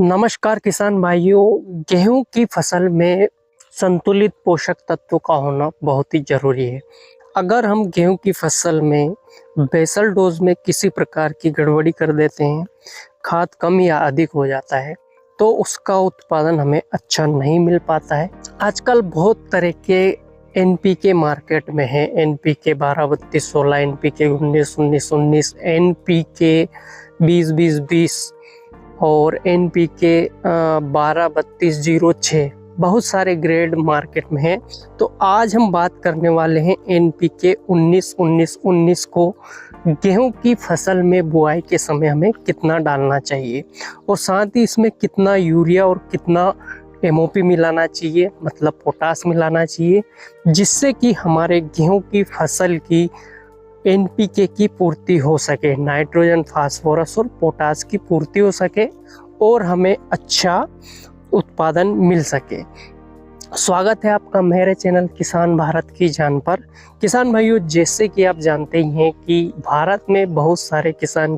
नमस्कार किसान भाइयों। गेहूं की फसल में संतुलित पोषक तत्वों का होना बहुत ही ज़रूरी है। अगर हम गेहूं की फसल में बेसल डोज में किसी प्रकार की गड़बड़ी कर देते हैं, खाद कम या अधिक हो जाता है, तो उसका उत्पादन हमें अच्छा नहीं मिल पाता है। आजकल बहुत तरह के एनपीके मार्केट में है। एनपीके 12-32-16, एनपीके 19-19-19, एनपीके 20-20-20 और एनपीके 12-32-06, बहुत सारे ग्रेड मार्केट में हैं। तो आज हम बात करने वाले हैं एनपीके 19-19-19 को गेहूं की फसल में बुआई के समय हमें कितना डालना चाहिए, और साथ ही इसमें कितना यूरिया और कितना एमओपी मिलाना चाहिए, मतलब पोटास मिलाना चाहिए, जिससे कि हमारे गेहूं की फसल की एनपीके की पूर्ति हो सके, नाइट्रोजन, फास्फोरस और पोटास की पूर्ति हो सके और हमें अच्छा उत्पादन मिल सके। स्वागत है आपका मेरे चैनल किसान भारत की जान पर। किसान भाइयों, जैसे कि आप जानते ही हैं कि भारत में बहुत सारे किसान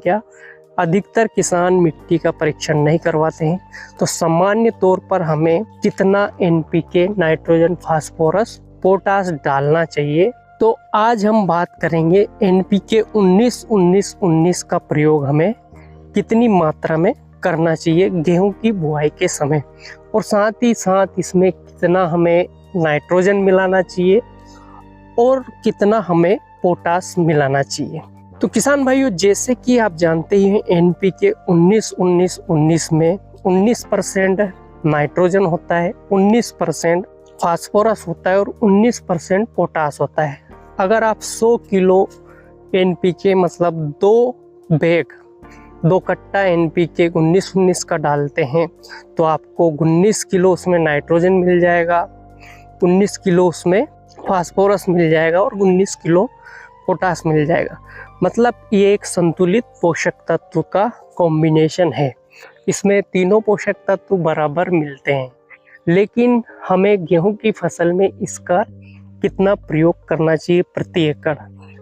अधिकतर किसान मिट्टी का परीक्षण नहीं करवाते हैं। तो सामान्य तौर पर हमें कितना एनपीके, नाइट्रोजन, फास्फोरस, पोटास डालना चाहिए, तो आज हम बात करेंगे एनपीके 19-19-19 का प्रयोग हमें कितनी मात्रा में करना चाहिए गेहूं की बुआई के समय, और साथ ही साथ इसमें कितना हमें नाइट्रोजन मिलाना चाहिए और कितना हमें पोटास मिलाना चाहिए। तो किसान भाइयों, जैसे कि आप जानते ही हैं एनपीके 19-19-19 में 19% नाइट्रोजन होता है, 19% फास्फोरस होता है और 19% पोटास होता है। अगर आप 100 किलो एनपीके मतलब 2 कट्टा एनपीके 19-19 का डालते हैं, तो आपको 19 किलो उसमें नाइट्रोजन मिल जाएगा, 19 किलो उसमें फास्फोरस मिल जाएगा और 19 किलो पोटास मिल जाएगा। मतलब ये एक संतुलित पोषक तत्व का कॉम्बिनेशन है। इसमें तीनों पोषक तत्व बराबर मिलते हैं, लेकिन हमें गेहूं की फसल में इसका कितना प्रयोग करना चाहिए प्रति एकड़,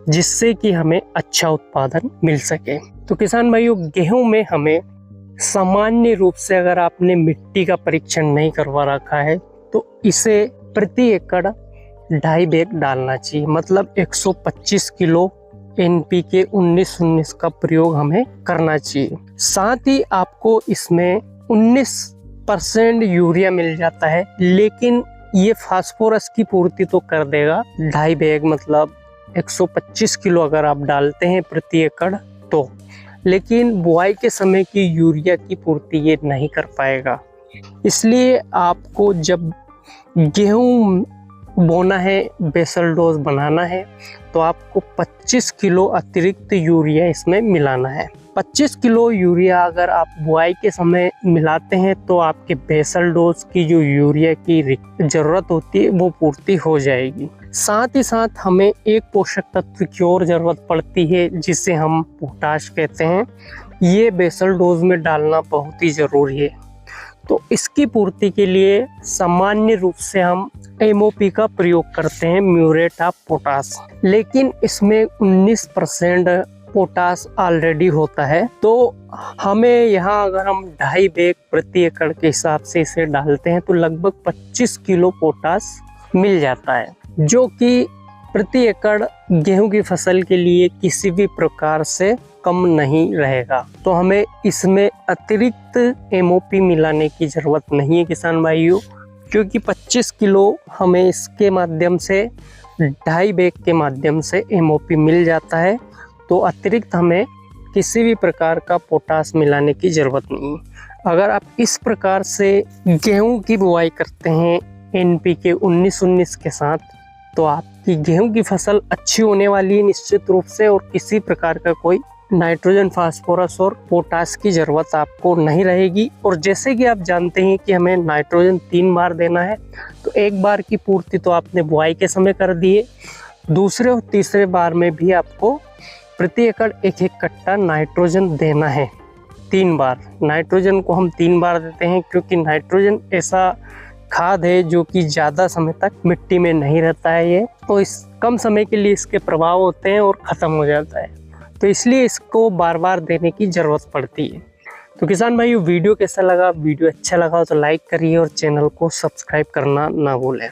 जिससे कि हमें अच्छा उत्पादन मिल सके। तो किसान भाइयों, गेहूं में हमें सामान्य रूप से, अगर आपने मिट्टी का परीक्षण नहीं करवा रखा है, तो इसे प्रति एकड़ 2.5 बैग डालना चाहिए। मतलब 125 किलो एनपीके 19-19 का प्रयोग हमें करना चाहिए। साथ ही आपको इसमें 19% यूरिया मिल जाता है, लेकिन ये फास्फोरस की पूर्ति तो कर देगा 2.5 बैग, मतलब 125 किलो अगर आप डालते हैं प्रति एकड़ तो, लेकिन बुआई के समय की यूरिया की पूर्ति ये नहीं कर पाएगा। इसलिए आपको जब गेहूं बोना है, बेसल डोज बनाना है, तो आपको 25 किलो अतिरिक्त यूरिया इसमें मिलाना है। 25 किलो यूरिया अगर आप बुआई के समय मिलाते हैं, तो आपके बेसल डोज की जो यूरिया की ज़रूरत होती है वो पूर्ति हो जाएगी। साथ ही साथ हमें एक पोषक तत्व की और ज़रूरत पड़ती है, जिसे हम पोटाश कहते हैं। ये बेसल डोज में डालना बहुत ही ज़रूरी है। तो इसकी पूर्ति के लिए सामान्य रूप से हम एमओपी का प्रयोग करते हैं, म्यूरेट ऑफ पोटास, लेकिन इसमें 19% पोटास ऑलरेडी होता है। तो हमें यहाँ अगर हम 2.5 बैग प्रति एकड़ के हिसाब से इसे डालते हैं, तो लगभग 25 किलो पोटास मिल जाता है, जो कि प्रति एकड़ गेहूं की फसल के लिए किसी भी प्रकार से कम नहीं रहेगा। तो हमें इसमें अतिरिक्त एमओपी मिलाने की ज़रूरत नहीं है किसान भाइयों, क्योंकि 25 किलो हमें इसके माध्यम से 2.5 बैग के माध्यम से एमओपी मिल जाता है। तो अतिरिक्त हमें किसी भी प्रकार का पोटास मिलाने की ज़रूरत नहीं है। अगर आप इस प्रकार से गेहूं की बुआई करते हैं एनपीके 19-19 के साथ, तो आपकी गेहूं की फसल अच्छी होने वाली है निश्चित रूप से, और किसी प्रकार का कोई नाइट्रोजन, फास्फोरस और पोटास की ज़रूरत आपको नहीं रहेगी। और जैसे कि आप जानते हैं कि हमें नाइट्रोजन 3 बार देना है, तो एक बार की पूर्ति तो आपने बुआई के समय कर दी है, दूसरे और तीसरे बार में भी आपको प्रति एकड़ 1-1 कट्टा नाइट्रोजन देना है। 3 बार नाइट्रोजन को हम 3 बार देते हैं, क्योंकि नाइट्रोजन ऐसा खाद है जो कि ज़्यादा समय तक मिट्टी में नहीं रहता है ये, तो इस कम समय के लिए इसके प्रभाव होते हैं और ख़त्म हो जाता है। तो इसलिए इसको बार बार देने की ज़रूरत पड़ती है। तो किसान भाई वीडियो कैसा लगा, वीडियो अच्छा लगा हो तो लाइक करिए और चैनल को सब्सक्राइब करना ना भूलें।